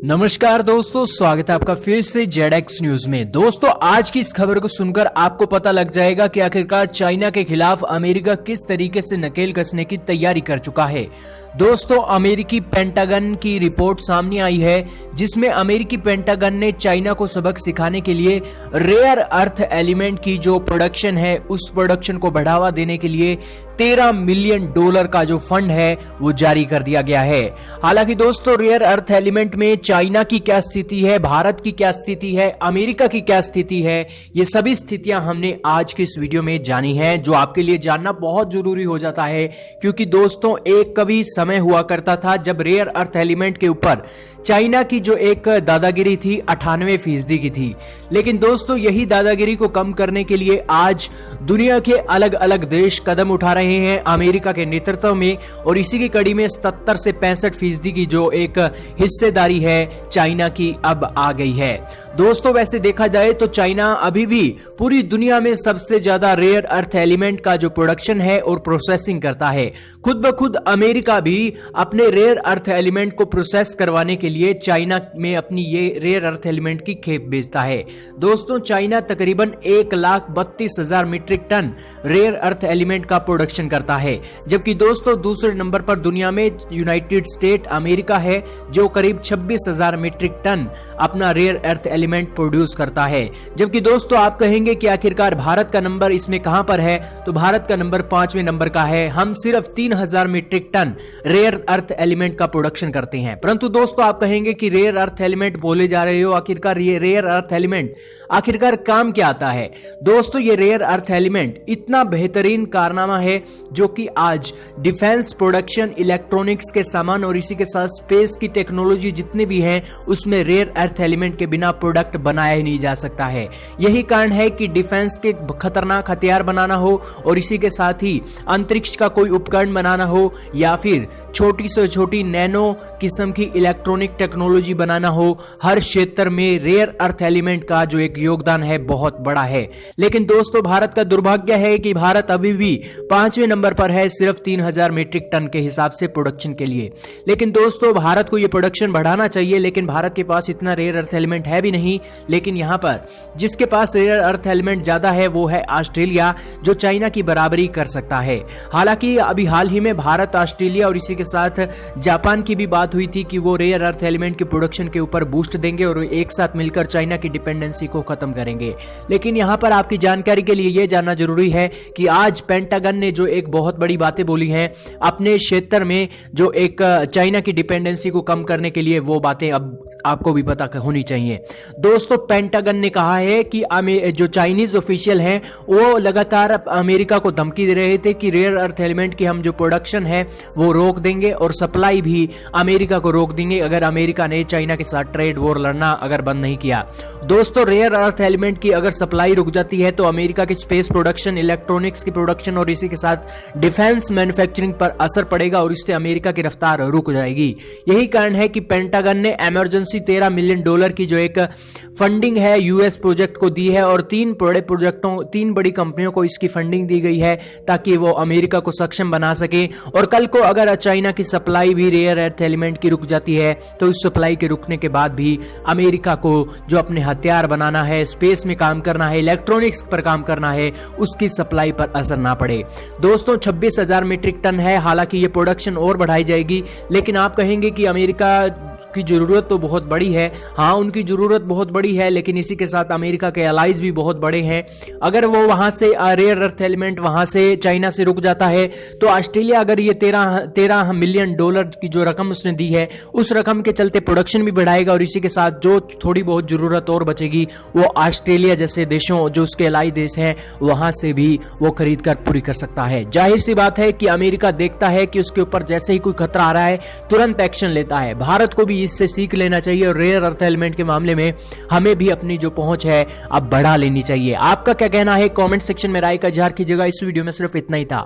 नमस्कार दोस्तों, स्वागत है आपका फिर से जेडएक्स न्यूज में। दोस्तों, आज की इस खबर को सुनकर आपको पता लग जाएगा कि आखिरकार चाइना के खिलाफ अमेरिका किस तरीके से नकेल कसने की तैयारी कर चुका है। दोस्तों, अमेरिकी पेंटागन की रिपोर्ट सामने आई है जिसमें अमेरिकी पेंटागन ने चाइना को सबक सिखाने के लिए रेयर अर्थ एलिमेंट की जो प्रोडक्शन है उस प्रोडक्शन को बढ़ावा देने के लिए $13 मिलियन का जो फंड है वो जारी कर दिया गया है। हालांकि दोस्तों, रेयर अर्थ एलिमेंट में चाइना की क्या स्थिति है, भारत की क्या स्थिति है, अमेरिका की क्या स्थिति है, ये सभी स्थितियां हमने आज की इस वीडियो में जानी है, जो आपके लिए जानना बहुत जरूरी हो जाता है। क्योंकि दोस्तों, एक कभी समय हुआ करता था जब रेयर अर्थ एलिमेंट के ऊपर चाइना की जो एक दादागिरी थी 98% की थी। लेकिन दोस्तों, यही दादागिरी को कम करने के लिए आज दुनिया के अलग अलग देश कदम उठा रहे हैं अमेरिका के नेतृत्व में, और इसी की कड़ी में 77 से 65% की जो एक हिस्सेदारी है चाइना की अब आ गई है। दोस्तों, वैसे देखा जाए तो चाइना अभी भी पूरी दुनिया में सबसे ज्यादा रेयर अर्थ एलिमेंट का जो प्रोडक्शन है और प्रोसेसिंग करता है। खुद ब खुद अमेरिका भी अपने रेयर अर्थ एलिमेंट को प्रोसेस करवाने के लिए चाइना में अपनी ये रेयर अर्थ एलिमेंट की खेप भेजता है। दोस्तों, चाइना तकरीबन 1,32,000 metric ton rare earth element का प्रोडक्शन करता है। जबकि दोस्तों, दूसरे नंबर पर दुनिया में यूनाइटेड स्टेट अमेरिका है जो करीब 26,000 मीट्रिक टन अपना रेयर अर्थ एलिमेंट प्रोड्यूस करता है। जबकि दोस्तों, आप कहेंगे कि आखिरकार भारत का नंबर इसमें कहां पर है, तो भारत का नंबर 5वें नंबर का है। हम सिर्फ 3,000 metric ton rare earth element का प्रोडक्शन करते हैं। परंतु दोस्तों, आप कहेंगे कि रेयर अर्थ एलिमेंट बोले जा रहे हो, आखिरकार ये रेयर अर्थ एलिमेंट आखिरकार काम क्या आता है। दोस्तों, ये रेयर अर्थ एलिमेंट इतना बेहतरीन कारनामा है जो कि आज डिफेंस, प्रोडक्शन, इलेक्ट्रॉनिक्स के सामान और इसी के साथ स्पेस की टेक्नोलॉजी जितनी भी है उसमें रेयर अर्थ एलिमेंट के बिना प्रोडक्ट बनाया ही नहीं जा सकता है। यही कारण है कि डिफेंस के खतरनाक हथियार बनाना हो और इसी के साथ ही अंतरिक्ष का कोई उपकरण बनाना हो या फिर छोटी से छोटी नैनो किस्म की इलेक्ट्रॉनिक टेक्नोलॉजी बनाना हो, हर क्षेत्र में रेयर अर्थ एलिमेंट का जो एक योगदान है बहुत बड़ा है। लेकिन दोस्तों, भारत का दुर्भाग्य है कि भारत अभी भी 5वें नंबर पर है, सिर्फ 3,000 मीट्रिक टन के हिसाब से प्रोडक्शन के लिए। लेकिन दोस्तों, भारत को यह प्रोडक्शन बढ़ाना चाहिए, लेकिन भारत के पास इतना रेयर अर्थ एलिमेंट है भी नहीं। लेकिन यहां पर जिसके पास रेयर अर्थ एलिमेंट ज्यादा है वो है ऑस्ट्रेलिया, जो चाइना की बराबरी कर सकता है। हालांकि अभी हाल ही में भारत, ऑस्ट्रेलिया और इसी के साथ जापान की भी बात हुई थी कि वो रेयर अर्थ एलिमेंट के प्रोडक्शन के ऊपर बूस्ट देंगे और एक साथ मिलकर चाइना की डिपेंडेंसी को खत्म करेंगे। लेकिन यहां पर आपकी जानकारी के लिए यह जानना जरूरी है कि आज पेंटागन ने जो एक बहुत बड़ी बातें बोली हैं अपने क्षेत्र में, जो एक चाइना की डिपेंडेंसी को कम करने के लिए, वो बातें अब आपको भी पता होनी चाहिए। दोस्तों, पेंटागन ने कहा है कि जो चाइनीज ऑफिशियल हैं वो लगातार अमेरिका को धमकी दे रहे थे कि रेयर अर्थ एलिमेंट की हम जो प्रोडक्शन है वो रोक देंगे और सप्लाई भी अमेरिका को रोक देंगे अगर अमेरिका ने चाइना के साथ ट्रेड वॉर लड़ना अगर बंद नहीं किया। दोस्तों, रेयर अर्थ एलिमेंट की अगर सप्लाई रुक जाती है तो अमेरिका की स्पेस प्रोडक्शन, इलेक्ट्रॉनिक्स की प्रोडक्शन और इसी के साथ डिफेंस मैन्युफैक्चरिंग पर असर पड़ेगा और इससे अमेरिका की रफ्तार रुक जाएगी। यही कारण है कि पेंटागन ने इमरजेंसी $13 मिलियन की जो एक फंडिंग है यूएस प्रोजेक्ट को दी है और 3 बड़ी कंपनियों को इसकी फंडिंग दी गई है ताकि वो अमेरिका को सक्षम बना सके। और कल को अगर चाइना की सप्लाई भी रेयर अर्थ एलिमेंट की रुक जाती है तो इस सप्लाई के रुकने के बाद भी अमेरिका को जो अपने हथियार बनाना है, स्पेस में काम करना है, इलेक्ट्रॉनिक्स पर काम करना है, उसकी सप्लाई पर असर ना पड़े। दोस्तों, 26,000 मीट्रिक टन है। हालांकि ये प्रोडक्शन और बढ़ाई जाएगी। लेकिन आप कहेंगे कि अमेरिका की जरूरत तो बहुत बड़ी है। हाँ, उनकी जरूरत बहुत बड़ी है, लेकिन इसी के साथ अमेरिका के एलाइज भी बहुत बड़े हैं। अगर वो वहां से रेयर अर्थ एलिमेंट वहां से चाइना से रुक जाता है तो ऑस्ट्रेलिया अगर ये $13 मिलियन की जो रकम उसने दी है उस रकम के चलते प्रोडक्शन भी बढ़ाएगा और इसी के साथ जो थोड़ी बहुत जरूरत और बचेगी वो ऑस्ट्रेलिया जैसे देशों, जो उसके एलाई देश हैं, वहां से भी वो खरीद कर पूरी कर सकता है। जाहिर सी बात है कि अमेरिका देखता है कि उसके ऊपर जैसे ही कोई खतरा आ रहा है तुरंत एक्शन लेता है। भारत को भी इससे सीख लेना चाहिए और रेयर अर्थ एलिमेंट के मामले में हमें भी अपनी जो पहुंच है अब बढ़ा लेनी चाहिए। आपका क्या कहना है? कमेंट सेक्शन में राय का इजहार कीजिएगा। इस वीडियो में सिर्फ इतना ही था।